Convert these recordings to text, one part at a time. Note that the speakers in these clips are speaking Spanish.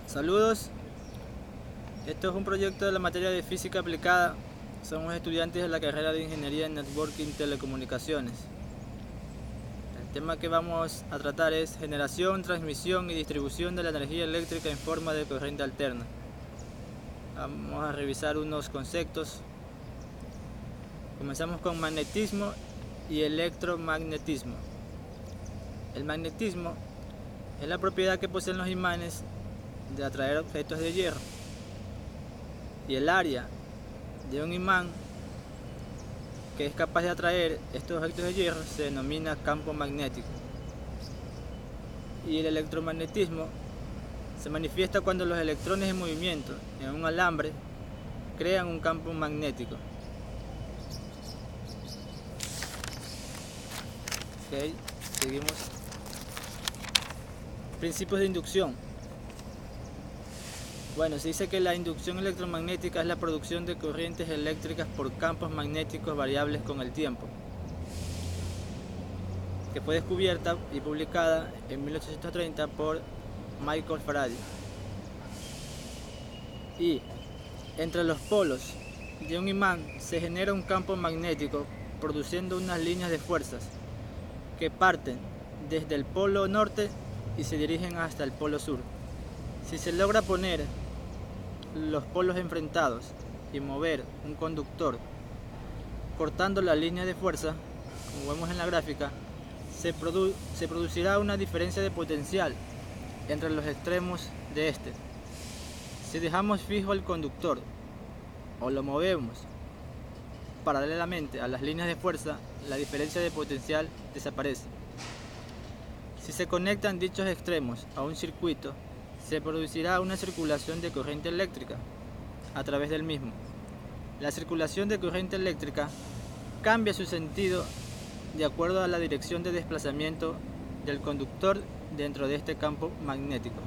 Saludos, esto es un proyecto de la materia de física aplicada. Somos estudiantes de la carrera de Ingeniería en Networking y Telecomunicaciones. El tema que vamos a tratar es generación, transmisión y distribución de la energía eléctrica en forma de corriente alterna. Vamos a revisar unos conceptos. Comenzamos con magnetismo y electromagnetismo. El magnetismo es la propiedad que poseen los imanes de atraer objetos de hierro, y el área de un imán que es capaz de atraer estos objetos de hierro se denomina campo magnético. Y el electromagnetismo se manifiesta cuando los electrones en movimiento en un alambre crean un campo magnético. Ok, seguimos. Principios de inducción. Bueno, se dice que la inducción electromagnética es la producción de corrientes eléctricas por campos magnéticos variables con el tiempo, que fue descubierta y publicada en 1830 por Michael Faraday. Y entre los polos de un imán se genera un campo magnético produciendo unas líneas de fuerzas que parten desde el polo norte y se dirigen hasta el polo sur. Si se logra poner los polos enfrentados y mover un conductor cortando la línea de fuerza, como vemos en la gráfica, se producirá una diferencia de potencial entre los extremos de este. Si dejamos fijo el conductor o lo movemos paralelamente a las líneas de fuerza, la diferencia de potencial desaparece. Si se conectan dichos extremos a un circuito, se producirá una circulación de corriente eléctrica a través del mismo. La circulación de corriente eléctrica cambia su sentido de acuerdo a la dirección de desplazamiento del conductor dentro de este campo magnético.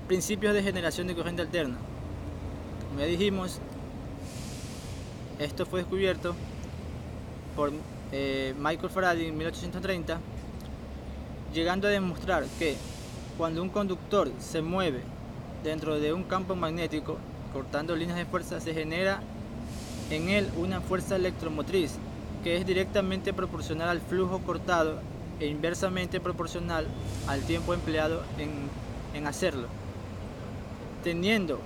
Principios de generación de corriente alterna. Como ya dijimos, esto fue descubierto por Michael Faraday en 1830, llegando a demostrar que cuando un conductor se mueve dentro de un campo magnético cortando líneas de fuerza, se genera en él una fuerza electromotriz que es directamente proporcional al flujo cortado e inversamente proporcional al tiempo empleado en hacerlo. Teniendo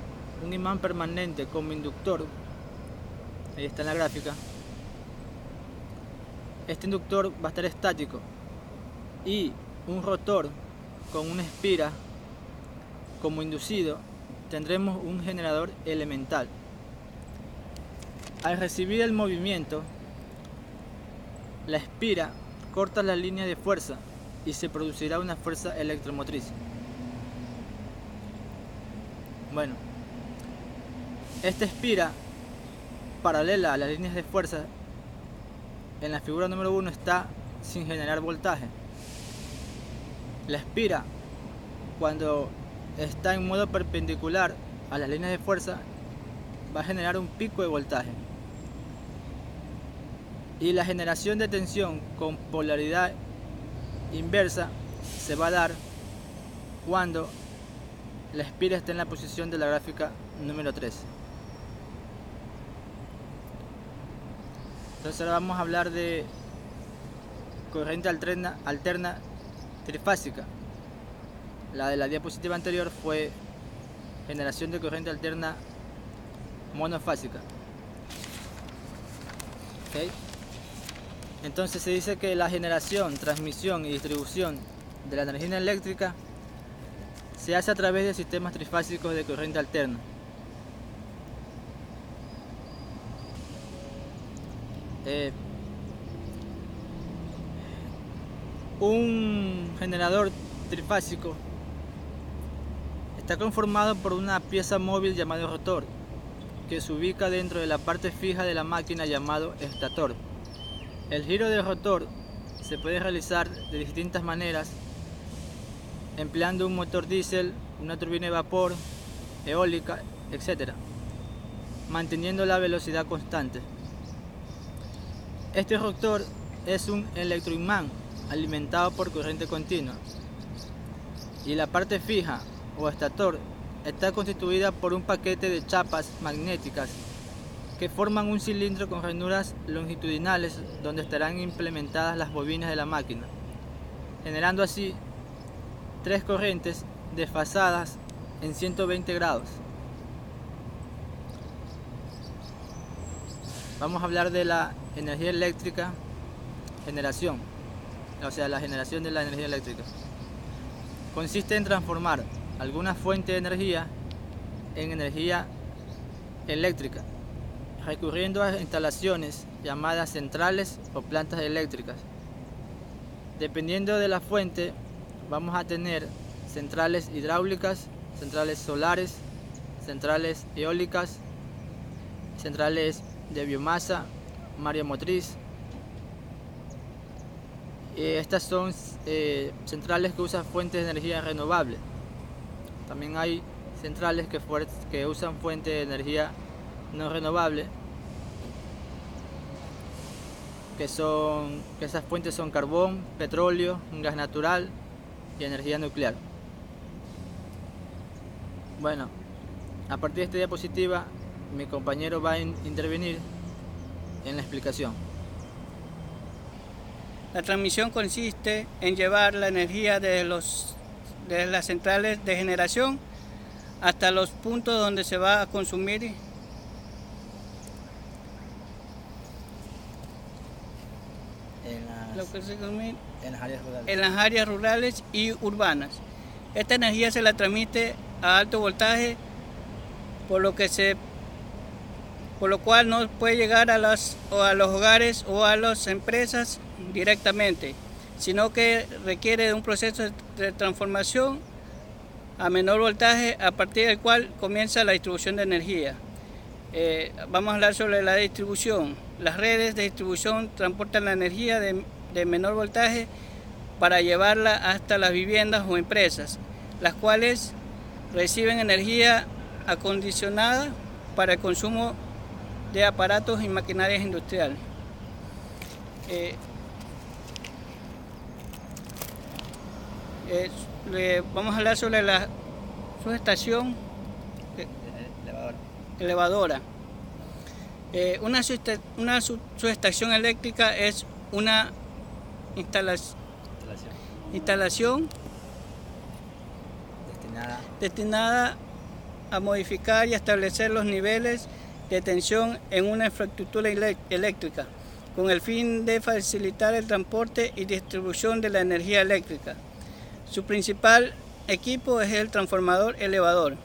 un imán permanente como inductor, ahí está en la gráfica, este inductor va a estar estático, y un rotor con una espira como inducido, tendremos un generador elemental. Al recibir el movimiento, la espira corta la línea de fuerza y se producirá una fuerza electromotriz. Bueno, esta espira paralela a las líneas de fuerza en la figura número 1 está sin generar voltaje. La espira, cuando está en modo perpendicular a las líneas de fuerza, va a generar un pico de voltaje. Y la generación de tensión con polaridad inversa se va a dar cuando la espira está en la posición de la gráfica número 3. Entonces ahora vamos a hablar de corriente alterna trifásica. La de la diapositiva anterior fue generación de corriente alterna monofásica. ¿Okay? Entonces se dice que la generación, transmisión y distribución de la energía eléctrica se hace a través de sistemas trifásicos de corriente alterna. Un generador trifásico está conformado por una pieza móvil llamada rotor, que se ubica dentro de la parte fija de la máquina llamado estator. El giro del rotor se puede realizar de distintas maneras, empleando un motor diésel, una turbina de vapor, eólica, etc., manteniendo la velocidad constante. Este rotor es un electroimán alimentado por corriente continua y la parte fija o estator está constituida por un paquete de chapas magnéticas que forman un cilindro con ranuras longitudinales donde estarán implementadas las bobinas de la máquina, generando así tres corrientes desfasadas en 120 grados. Vamos a hablar de la energía eléctrica, generación, o sea, la generación de la energía eléctrica. Consiste en transformar alguna fuente de energía en energía eléctrica, recurriendo a instalaciones llamadas centrales o plantas eléctricas. Dependiendo de la fuente, vamos a tener centrales hidráulicas, centrales solares, centrales eólicas, centrales de biomasa, mareomotriz. Estas son centrales que usan fuentes de energía renovable. También hay centrales que usan fuentes de energía no renovable, que esas fuentes son carbón, petróleo, gas natural y energía nuclear. Bueno, a partir de esta diapositiva mi compañero va a intervenir en la explicación. La transmisión consiste en llevar la energía desde las centrales de generación hasta los puntos donde se va a consumir en las áreas rurales y urbanas. Esta energía se la transmite a alto voltaje, por lo cual no puede llegar a los hogares o a las empresas directamente, sino que requiere de un proceso de transformación a menor voltaje, a partir del cual comienza la distribución de energía. Vamos a hablar sobre la distribución. Las redes de distribución transportan la energía de menor voltaje para llevarla hasta las viviendas o empresas, las cuales reciben energía acondicionada para el consumo de aparatos y maquinarias industriales. Vamos a hablar sobre la subestación elevadora. Una subestación eléctrica es una instalación destinada a modificar y establecer los niveles de tensión en una infraestructura eléctrica, con el fin de facilitar el transporte y distribución de la energía eléctrica. Su principal equipo es el transformador elevador.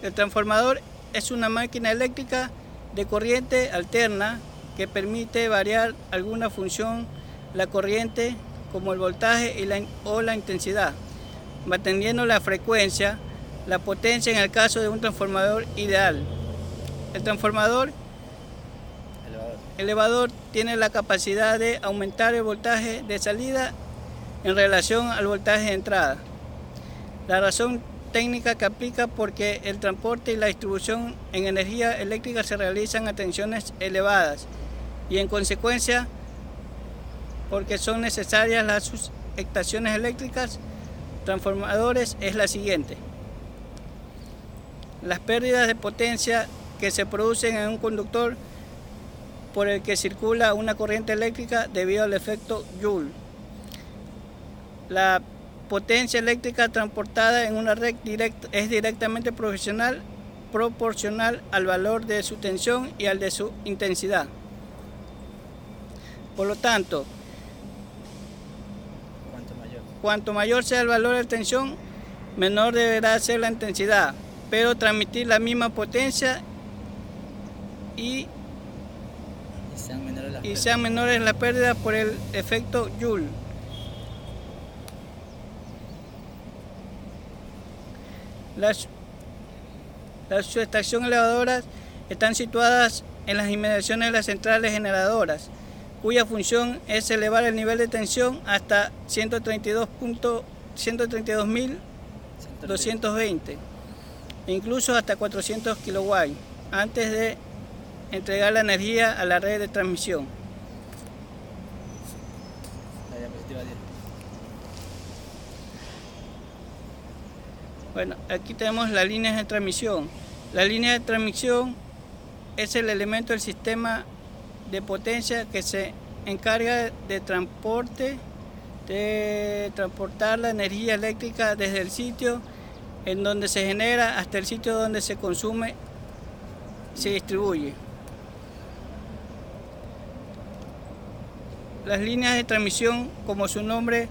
El transformador es una máquina eléctrica de corriente alterna que permite variar alguna función la corriente, como el voltaje o la intensidad, manteniendo la frecuencia, la potencia en el caso de un transformador ideal. El transformador elevador tiene la capacidad de aumentar el voltaje de salida en relación al voltaje de entrada. La razón técnica que aplica porque el transporte y la distribución en energía eléctrica se realizan a tensiones elevadas y en consecuencia porque son necesarias las subestaciones eléctricas transformadores es la siguiente. Las pérdidas de potencia que se producen en un conductor por el que circula una corriente eléctrica debido al efecto Joule. La potencia eléctrica transportada en una red es directamente proporcional al valor de su tensión y al de su intensidad. Por lo tanto, cuanto mayor sea el valor de tensión, menor deberá ser la intensidad, pero transmitir la misma potencia y sean menores las pérdidas por el efecto Joule. Las subestaciones elevadoras están situadas en las inmediaciones de las centrales generadoras, cuya función es elevar el nivel de tensión hasta 132.220 e incluso hasta 400 kW antes de entregar la energía a la red de transmisión. diapositiva 10. Bueno, aquí tenemos las líneas de transmisión. La línea de transmisión es el elemento del sistema de potencia que se encarga de transportar la energía eléctrica desde el sitio en donde se genera hasta el sitio donde se consume y se distribuye. Las líneas de transmisión, como su nombre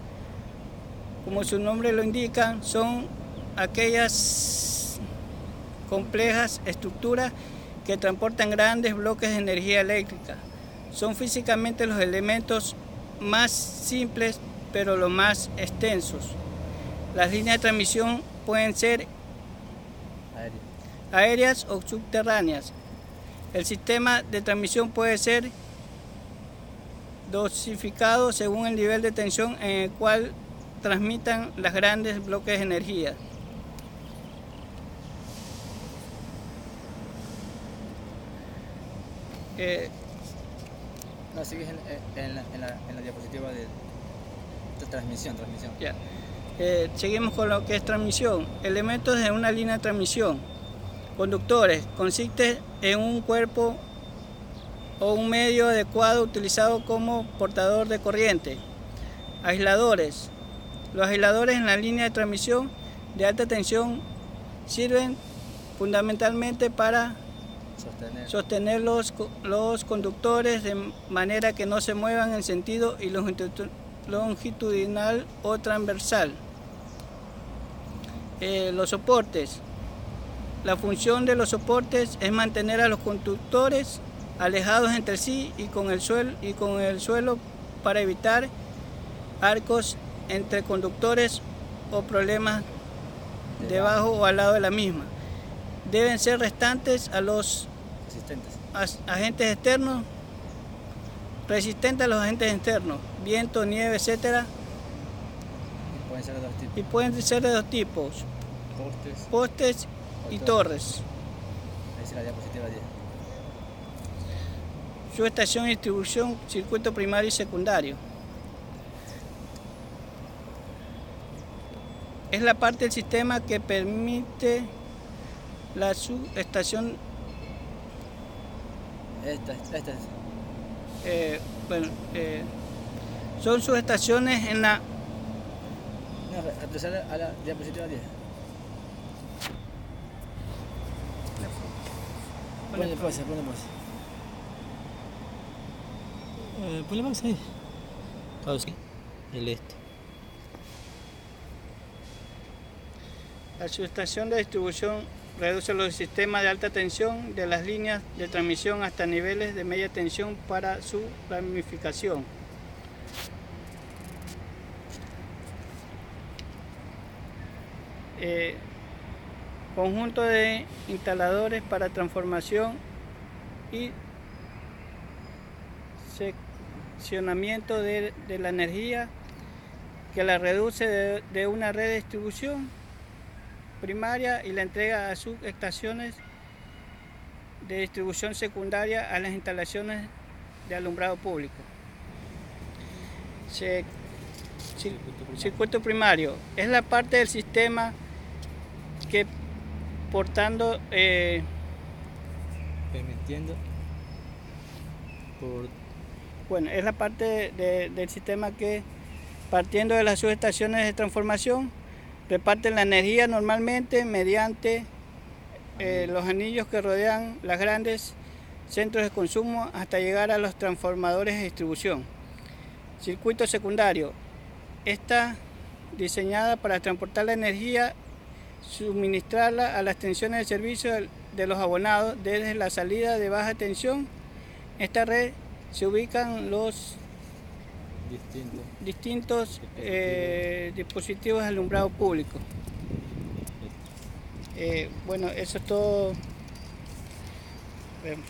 lo indica, son aquellas complejas estructuras que transportan grandes bloques de energía eléctrica. Son físicamente los elementos más simples, pero los más extensos. Las líneas de transmisión pueden ser aéreas o subterráneas. El sistema de transmisión puede ser dosificado según el nivel de tensión en el cual transmitan los grandes bloques de energía. No, sigues en la diapositiva de transmisión. Ya. Seguimos con lo que es transmisión. Elementos de una línea de transmisión. Conductores. Consiste en un cuerpo o un medio adecuado utilizado como portador de corriente. Aisladores. Los aisladores en la línea de transmisión de alta tensión sirven fundamentalmente para sostener los conductores de manera que no se muevan en sentido longitudinal o transversal. Los soportes. La función de los soportes es mantener a los conductores alejados entre sí y con el suelo para evitar arcos entre conductores o problemas debajo o al lado de la misma. Deben ser resistentes a los agentes externos, viento, nieve, etc. Y pueden ser de dos tipos, postes y torres. Ahí es la diapositiva 10. Subestación y distribución, circuito primario y secundario. Es la parte del sistema que permite la subestación. Esta es. Son subestaciones en la. No, retroceder a la diapositiva 10. Ponle pausa. Ponle pausa ahí. Pausa. Y listo. La subestación de distribución reduce los sistemas de alta tensión de las líneas de transmisión hasta niveles de media tensión para su ramificación. Conjunto de instaladores para transformación y seccionamiento de la energía que la reduce de una red de distribución primaria y la entrega a subestaciones de distribución secundaria a las instalaciones de alumbrado público. Circuito primario es la parte del sistema que portando permitiendo es la parte del sistema que partiendo de las subestaciones de transformación reparten la energía normalmente mediante los anillos que rodean los grandes centros de consumo hasta llegar a los transformadores de distribución. Circuito secundario. Está diseñada para transportar la energía, suministrarla a las tensiones de servicio de los abonados desde la salida de baja tensión. En esta red se ubican los distintos dispositivos de alumbrado público. Bueno, eso es todo. Vemos.